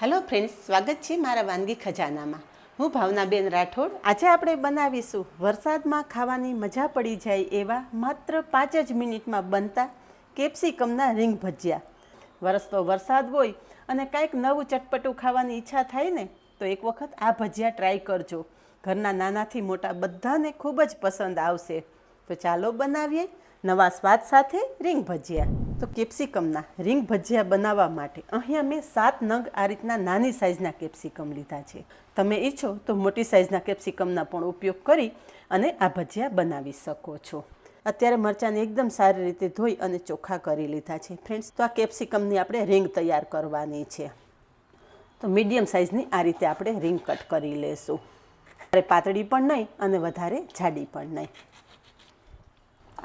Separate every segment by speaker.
Speaker 1: Hello friends, સ્વાગત છે મારા વાનગી ખજાનામાં. હું ભાવનાબેન રાઠોડ. આજે આપણે બનાવીશું વરસાદમાં ખાવાની મજા પડી જાય એવા માત્ર 5 જ મિનિટમાં બનતા કેપ્સિકમના રીંગ ભજીયા. વરસતો વરસાદ હોય અને કાંઈક નવું ચટપટું ખાવાની ઈચ્છા થાય ને તો એક વખત આ ભજીયા ટ્રાય કરજો. ઘરના નાનાથી મોટા બધાને ખૂબ જ પસંદ આવશે. તો ચાલો બનાવીએ નવા સ્વાદ સાથે રીંગ ભજીયા. તો કેપ્સિકમના રીંગ ભજીયા બનાવવા માટે અહીંયા મેં 7 નંગ આ રીતના નાની સાઇઝના કેપ્સિકમ લીધા છે. તમે ઈચ્છો તો મોટી સાઇઝના કેપ્સિકમના પણ ઉપયોગ કરી અને આ ભજીયા બનાવી શકો છો. અત્યારે મરચાંને એકદમ સારી રીતે ધોઈ અને ચોખ્ખા કરી લીધા છે ફ્રેન્ડ્સ. તો આ કેપ્સિકમની આપણે રીંગ તૈયાર કરવાની છે. તો મીડિયમ સાઇઝની આ રીતે આપણે રીંગ કટ કરી લેશું. વધારે પાતળી પણ નહીં અને વધારે જાડી પણ નહીં.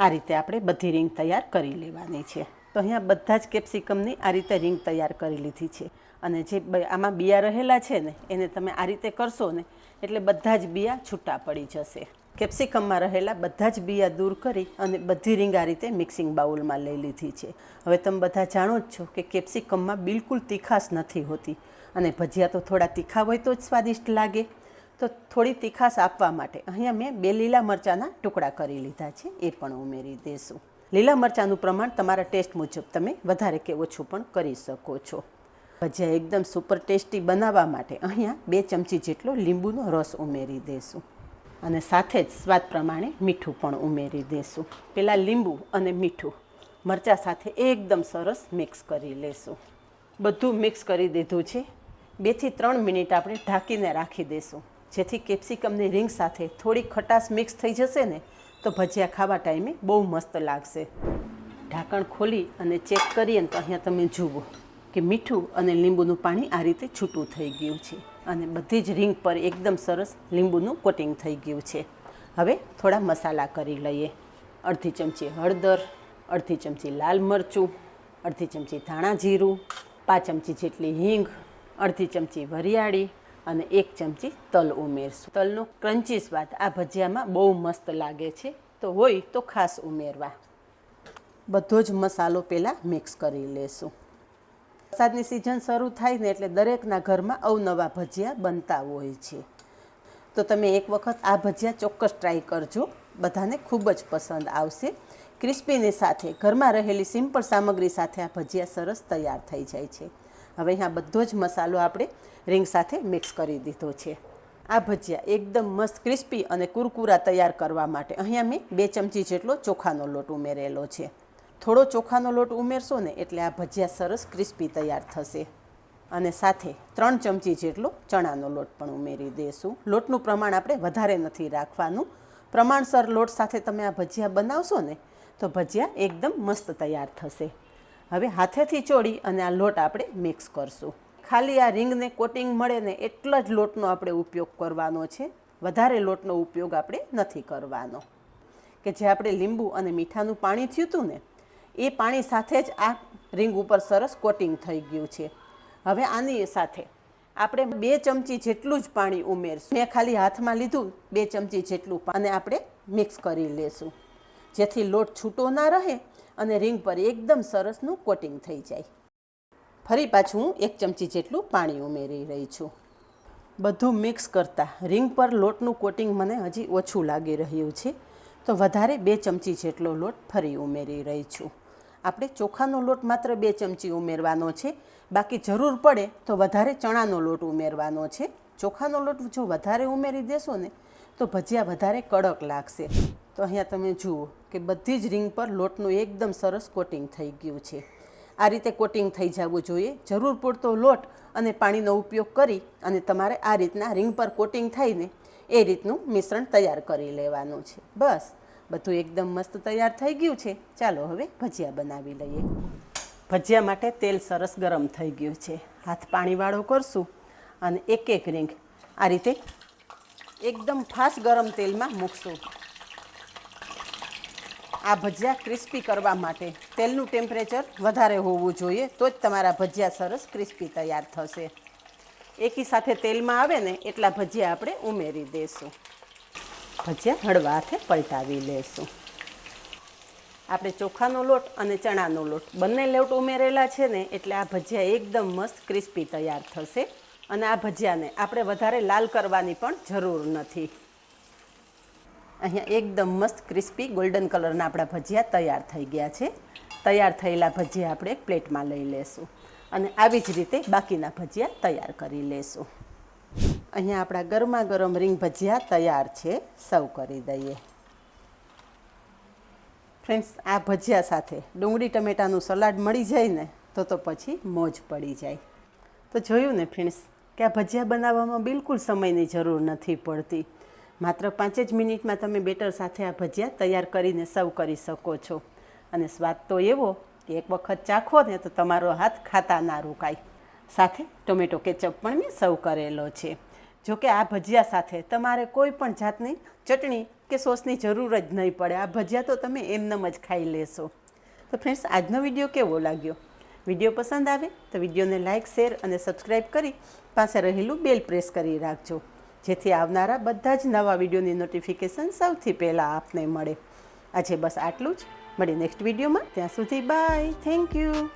Speaker 1: આ રીતે આપણે બધી રીંગ તૈયાર કરી લેવાની છે. તો અહીંયા બધા જ કેપ્સિકમની આ રીતે રીંગ તૈયાર કરી લીધી છે. અને જે આમાં બિયા રહેલા છે ને એને તમે આ રીતે કરશો ને એટલે બધા જ બિયા છૂટા પડી જશે. કેપ્સિકમમાં રહેલા બધા જ બિયા દૂર કરી અને બધી રીંગ આ રીતે મિક્સિંગ બાઉલમાં લઈ લીધી છે. હવે તમે બધા જાણો જ છો કે કેપ્સિકમમાં બિલકુલ તીખાશ નથી હોતી અને ભજીયા તો થોડા તીખા હોય તો જ સ્વાદિષ્ટ લાગે. તો થોડી તીખાશ આપવા માટે અહીંયા મેં 2 લીલા મરચાંના ટુકડા કરી લીધા છે, એ પણ ઉમેરી દઈશું. લીલા મરચાંનું પ્રમાણ તમારા ટેસ્ટ મુજબ તમે વધારે કે ઓછું પણ કરી શકો છો. ભજીયા એકદમ સુપર ટેસ્ટી બનાવવા માટે અહીંયા 2 ચમચી જેટલો લીંબુનો રસ ઉમેરી દઈશું અને સાથે જ સ્વાદ પ્રમાણે મીઠું પણ ઉમેરી દઈશું. પહેલાં લીંબુ અને મીઠું મરચાં સાથે એકદમ સરસ મિક્સ કરી લેશું. બધું મિક્સ કરી દીધું છે. 2 થી 3 મિનિટ આપણે ઢાંકીને રાખી દઈશું, જેથી કેપ્સિકમની રીંગ સાથે થોડી ખટાશ મિક્સ થઈ જશે ને તો ભજીયા ખાવા ટાઈમે બહુ મસ્ત લાગશે. ઢાંકણ ખોલી અને ચેક કરીએ ને તો અહીંયા તમે જુઓ કે મીઠું અને લીંબુનું પાણી આ રીતે છૂટું થઈ ગયું છે અને બધી જ રીંગ પર એકદમ સરસ લીંબુનું કોટિંગ થઈ ગયું છે. હવે થોડા મસાલા કરી લઈએ. અડધી ચમચી હળદર, અડધી ચમચી લાલ મરચું, અડધી ચમચી ધાણા જીરું, 5 ચમચી જેટલી હિંગ, અડધી ચમચી વરિયાળી અને 1 ચમચી તલ ઉમેરશું. તલનો ક્રન્ચી સ્વાદ આ ભજીયામાં બહુ મસ્ત લાગે છે, તો હોય તો ખાસ ઉમેરવા. બધો જ મસાલો પહેલાં મિક્સ કરી લેશું. વરસાદની સિઝન શરૂ થાય ને એટલે દરેકના ઘરમાં અવનવા ભજીયા બનતા હોય છે. તો તમે એક વખત આ ભજીયા ચોક્કસ ટ્રાય કરજો, બધાને ખૂબ જ પસંદ આવશે. ક્રિસ્પીની સાથે ઘરમાં રહેલી સિમ્પલ સામગ્રી સાથે આ ભજીયા સરસ તૈયાર થઈ જાય છે. હવે અહીંયા બધો જ મસાલો આપણે રીંગ સાથે મિક્સ કરી દીધો છે. આ ભજીયા એકદમ મસ્ત ક્રિસ્પી અને કુરકુરા તૈયાર કરવા માટે અહીંયા મેં 2 ચમચી જેટલો ચોખાનો લોટ ઉમેરેલો છે. થોડો ચોખાનો લોટ ઉમેરશો ને એટલે આ ભજીયા સરસ ક્રિસ્પી તૈયાર થશે. અને સાથે 3 ચમચી જેટલો ચણાનો લોટ પણ ઉમેરી દઈશું. લોટનું પ્રમાણ આપણે વધારે નથી રાખવાનું. પ્રમાણસર લોટ સાથે તમે આ ભજીયા બનાવશો ને તો ભજીયા એકદમ મસ્ત તૈયાર થશે. હવે હાથેથી ચોળી અને આ લોટ આપણે મિક્સ કરશું. ખાલી આ રીંગને કોટિંગ મળે ને એટલો જ લોટનો આપણે ઉપયોગ કરવાનો છે, વધારે લોટનો ઉપયોગ આપણે નથી કરવાનો. કે જે આપણે લીંબુ અને મીઠાનું પાણી થયું હતું ને એ પાણી સાથે જ આ રીંગ ઉપર સરસ કોટિંગ થઈ ગયું છે. હવે આની સાથે આપણે 2 ચમચી જેટલું જ પાણી ઉમેરશું. મેં ખાલી હાથમાં લીધું 2 ચમચી જેટલું અને આપણે મિક્સ કરી લેશું, જેથી લોટ છૂટો ના રહે અને રીંગ પર એકદમ સરસનું કોટિંગ થઈ જાય. ફરી પાછું હું 1 ચમચી જેટલું પાણી ઉમેરી રહી છું. બધું મિક્સ કરતાં રીંગ પર લોટનું કોટિંગ મને હજી ઓછું લાગી રહ્યું છે, તો વધારે 2 ચમચી જેટલો લોટ ફરી ઉમેરી રહી છું. આપણે ચોખાનો લોટ માત્ર 2 ચમચી ઉમેરવાનો છે, બાકી જરૂર પડે તો વધારે ચણાનો લોટ ઉમેરવાનો છે. ચોખાનો લોટ જો વધારે ઉમેરી દેશો ને તો ભજીયા વધારે કડક લાગશે. તો અહીંયા તમે જુઓ કે બધી જ રીંગ પર લોટનું એકદમ સરસ કોટિંગ થઈ ગયું છે. આ રીતે કોટિંગ થઈ જવું જોઈએ. જરૂર પૂરતો લોટ અને પાણીનો ઉપયોગ કરી અને તમારે આ રીતના રીંગ પર કોટિંગ થાય ને એ રીતનું મિશ્રણ તૈયાર કરી લેવાનું છે. બસ બધું એકદમ મસ્ત તૈયાર થઈ ગયું છે. ચાલો હવે ભજીયા બનાવી લઈએ. ભજીયા માટે તેલ સરસ ગરમ થઈ ગયું છે. હાથ પાણીવાળો કરશું અને એક રીંગ આ રીતે એકદમ ફાસ્ટ ગરમ તેલમાં મૂકશું. આ ભજીયા ક્રિસ્પી કરવા માટે તેલનું ટેમ્પરેચર વધારે હોવું જોઈએ, તો જ તમારા ભજીયા સરસ ક્રિસ્પી તૈયાર થશે. એકી સાથે તેલમાં આવે ને એટલા ભજીયા આપણે ઉમેરી દઈશું. ભજીયા હળવા હાથે પલટાવી લેશું. આપણે ચોખાનો લોટ અને ચણાનો લોટ બંને લોટ ઉમેરેલા છે ને એટલે આ ભજીયા એકદમ મસ્ત ક્રિસ્પી તૈયાર થશે અને આ ભજીયાને આપણે વધારે લાલ કરવાની પણ જરૂર નથી. અહીંયા એકદમ મસ્ત ક્રિસ્પી ગોલ્ડન કલરના આપણા ભજીયા તૈયાર થઈ ગયા છે. તૈયાર થયેલા ભજીયા આપણે એક પ્લેટમાં લઈ લેશું અને આવી જ રીતે બાકીના ભજીયા તૈયાર કરી લેશું. અહીંયા આપણા ગરમા ગરમ રીંગ ભજીયા તૈયાર છે. સર્વ કરી દઈએ. ફ્રેન્ડ્સ, આ ભજીયા સાથે ડુંગળી ટમેટાનું સલાડ મળી જાય ને તો પછી મોજ પડી જાય. તો જોયું ને ફ્રેન્ડ્સ કે આ ભજીયા બનાવવામાં બિલકુલ સમયની જરૂર નથી પડતી. માત્ર 5 જ મિનિટમાં તમે બેટર સાથે આ ભજીયા તૈયાર કરીને સર્વ કરી શકો છો. અને સ્વાદ તો એવો કે એક વખત ચાખો ને તો તમારો હાથ ખાતા ના રોકાય. સાથે ટોમેટો કેચઅપ પણ મેં સર્વ કરેલો છે. જોકે આ ભજીયા સાથે તમારે કોઈ પણ જાતની ચટણી કે સોસની જરૂર જ નહીં પડે. આ ભજીયા તો તમે એમનેમ જ ખાઈ લેશો. તો ફ્રેન્ડ્સ, આજનો વિડીયો કેવો લાગ્યો? વિડીયો પસંદ આવે તો વિડીયોને લાઇક, શેર અને સબસ્ક્રાઈબ કરી પાસે રહેલું બેલ પ્રેસ કરી રાખજો, જેથી આવનારા બધા જ નવા વિડીયોની નોટિફિકેશન સૌથી પહેલાં આપને મળે. આજે બસ આટલું જ. મળી નેક્સ્ટ વિડીયોમાં. ત્યાં સુધી બાય. Thank you.